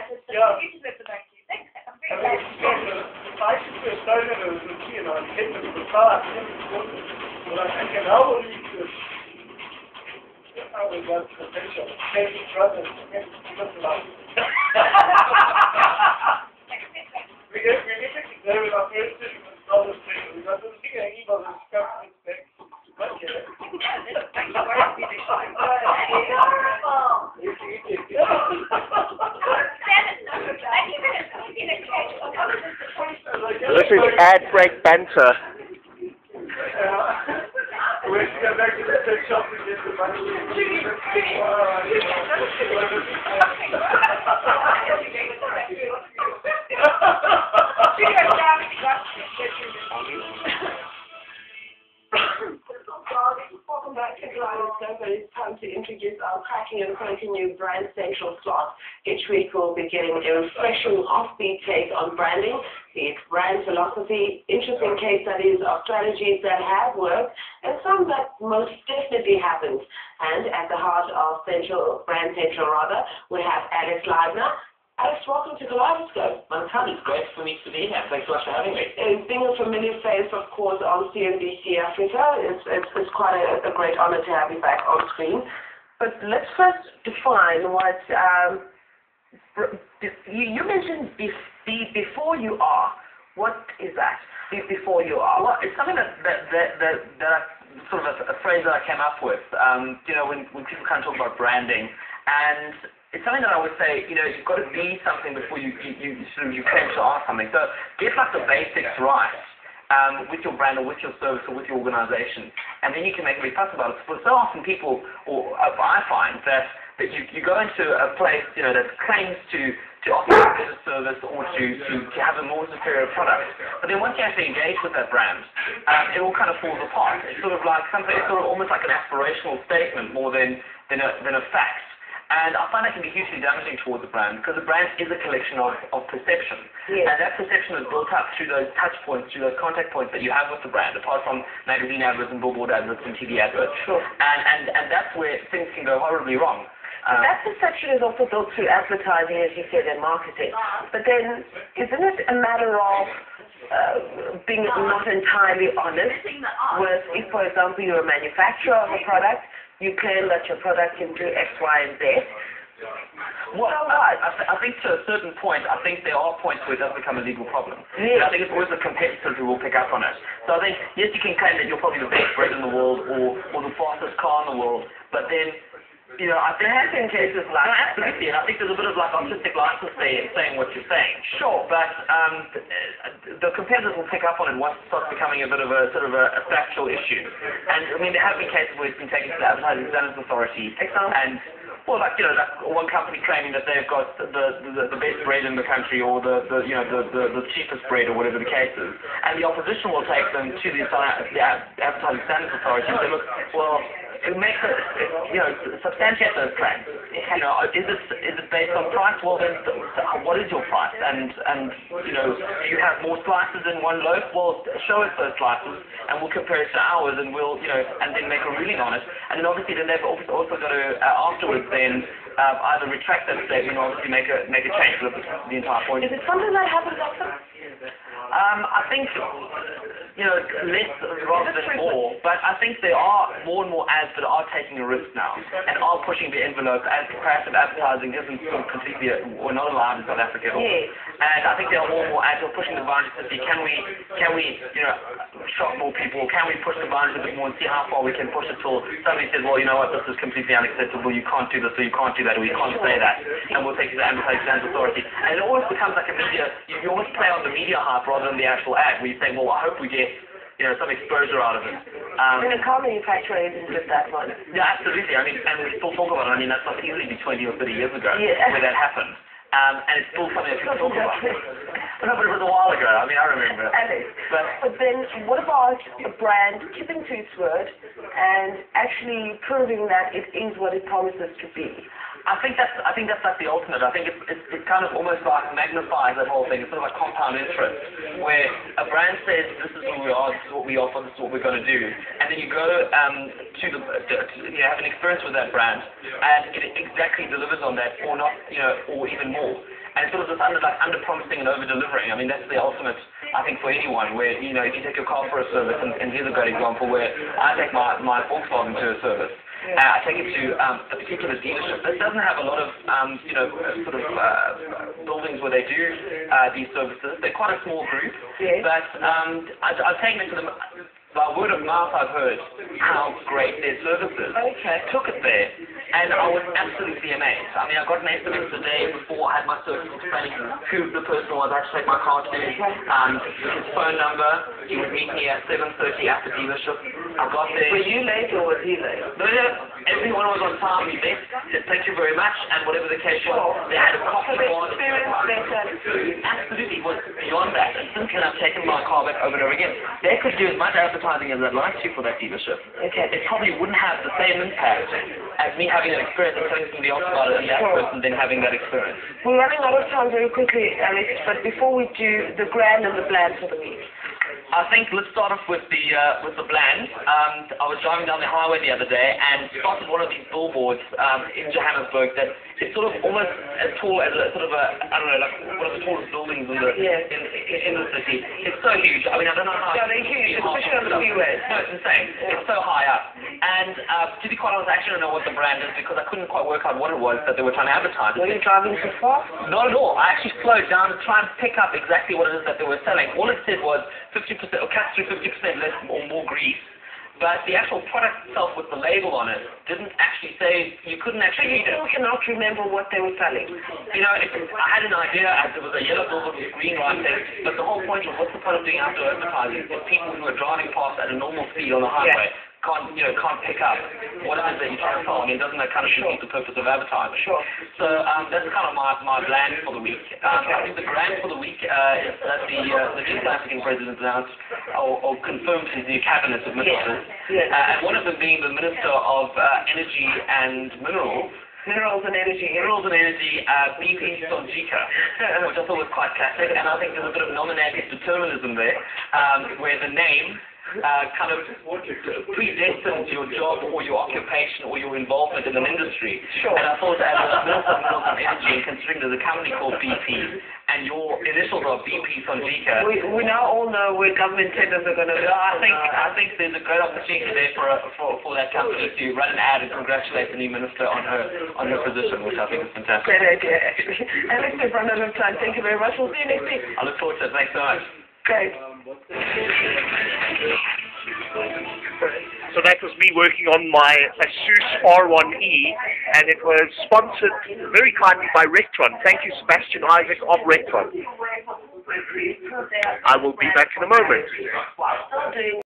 Ja. This is ad break banter. Welcome back to Kaleidoscope, and it's time to introduce our cracking and quirky new Brand Central slot. Each week we'll be getting a refreshing offbeat take on branding, be it brand philosophy, interesting case studies of strategies that have worked, and some that most definitely haven't. And at the heart of Brand Central, we have Alex Leibner. Alex, welcome to Kaleidoscope. It's great for me to be here. Thanks so much for having me. Being a familiar face, of course, on CNBC Africa, it's quite a great honor to have you back on screen. But let's first define what you mentioned. Before you are. What is that? Before you are. Well, it's something that sort of a phrase that I came up with. When people kind of talk about branding, and it's something that I would say, you've got to be something before you claim to are something. So get like the basics right with your brand or with your service or with your organization, and then you can make a big fuss about it. But so often people, or I find that you go into a place, that claims to offer a better service or to have a more superior product, but then once you actually engage with that brand, it all kind of falls apart. It's sort of like something, it's sort of almost like an aspirational statement more than a fact. And I find that can be hugely damaging towards a brand, because a brand is a collection of perception. Yes. And that perception is built up through those touch points, through those contact points that you have with the brand, apart from magazine adverts and billboard adverts and TV adverts. Sure. And that's where things can go horribly wrong. That perception is also built through advertising, as you said, and marketing. But then, isn't it a matter of being not entirely honest with, if, for example, you're a manufacturer of a product, you claim that your product can do X, Y, and Z? Well, I think to a certain point, I think there are points where it does become a legal problem. Yeah. I think it's always the competitors who will pick up on it. So I think, yes, you can claim that you're probably the best bread in the world or the fastest car in the world, but then, I think there have been cases like that. Absolutely, and I think there's a bit of like artistic license there in saying what you're saying. Sure. But the competitors will pick up on it once it starts becoming a bit of a sort of a factual issue. And I mean, there have been cases where it's been taken to the Advertising Standards Authority. Example? And like one company claiming that they've got the best bread in the country, or the cheapest bread, or whatever the case is, and the opposition will take them to the Advertising Standards Authority and say, look, well, it makes substantiate those claims. Is it based on price? Well, then, what is your price? And do you have more slices in one loaf? Well, show us those slices, and we'll compare it to ours, and we'll, and then make a ruling on it. And then obviously, then they've also got to afterwards then either retract that statement or obviously make a change with the entire point. Is it something that happens often? I think, less rather than more, but I think there are more and more ads that are taking a risk now and are pushing the envelope, as passive advertising isn't completely, or not allowed in South Africa at all. Yes. And I think there are more and more ads that are pushing the boundaries to see, can we shock more people? Can we push the boundaries a bit more and see how far we can push it till somebody says, well, you know what, this is completely unacceptable, you can't do this, or you can't do that, or you can't say that, and we'll take it to the Advertising Standards Authority. And it always becomes like a media, you always play on the media hype rather than the actual ad, where you say, well, I hope we get some exposure out of it. A car manufacturer isn't just that one. Yeah, absolutely. I mean, and we still talk about it. I mean, that's not easily 20 or 30 years ago where that happened. And it's still something that people talk about. No, but it was a while ago. I mean, I remember. But then, what about a brand keeping to its word and actually proving that it is what it promises to be? I think that's like the ultimate. I think it kind of almost like magnifies that whole thing. It's sort of like compound interest, where a brand says, this is who we are, this is what we offer, this is what we're going to do, and then you go have an experience with that brand, and it exactly delivers on that, or not, or even more. and sort of just under-promising and over-delivering. I mean, that's the ultimate, I think, for anyone, where, you know, if you take your car for a service, and here's a great example where I take my Volkswagen to a service, I take it to a particular dealership that doesn't have a lot of, you know, sort of buildings where they do these services. They're quite a small group, but I've taken it to them. By word of mouth, I've heard how great their service is. Took it there, and I was absolutely amazed. I mean, I got an estimate the day before I had my service explaining who the person was I had to take my car to, his phone number. He would meet me at 7:30 at the dealership. I got there. Were you late or was he late? No, everyone was on time. He left, said thank you very much, and whatever the case was, they had a coffee bar. Absolutely, it was beyond that. And since then, I've taken my car back over and over again. They could do as much advertising as I'd like to for that dealership. It probably wouldn't have the same impact as me having an experience and telling somebody else about it and that person then having that experience. We're running out of time very quickly, Alex, but before we do the grand and the bland for the week. I think let's start off with the bland. I was driving down the highway the other day and spotted one of these billboards in Johannesburg that is sort of almost as tall as a sort of a, I don't know, like one of the tallest buildings in the city. It's so huge. I mean, I don't know how. Yeah, they're huge, especially on the freeway. No, it's insane. It's so high up. And to be quite honest, I actually don't know what the brand is because I couldn't quite work out what it was that they were trying to advertise. Were you driving too fast? Not at all. I actually slowed down to try and pick up exactly what it is that they were selling. All it said was 50% or cut through 50% less or more grease. But the actual product itself with the label on it didn't actually say, you couldn't actually read it. You cannot remember what they were selling. You know, I had an idea, there was a yellow billboard with green right there, but the whole point was, what's the point of doing outdoor advertising if people who are driving past at a normal speed on the highway can't pick up what it is that you're trying to sell? I mean, doesn't that kind of defeat the purpose of advertising? So that's kind of my bland for the week. I think the grand for the week is that the South African president announced or confirmed his new cabinet of ministers, and one of them being the Minister of Energy and Minerals. Minerals and Energy, BP Sonjika, which I thought was quite classic, and I think there's a bit of nominated determinism there, where the name kind of predestines your job or your occupation or your involvement in an industry. And I thought as a Minister of Minerals and Energy, and considering there's a company called BP, and your initials are BP Sonjika. We now all know where government tenders are going to go. I think there's a great opportunity there for that company to run an ad and congratulate the new minister on her position, which I think is fantastic. Great idea, actually. Alex, we've run out of time. Thank you very much. We'll see you next week. I look forward to it. Thanks so much. Great. So that was me working on my Asus R1E, and it was sponsored very kindly by Rectron. Thank you, Sebastian Isaac of Rectron. I will be back in a moment.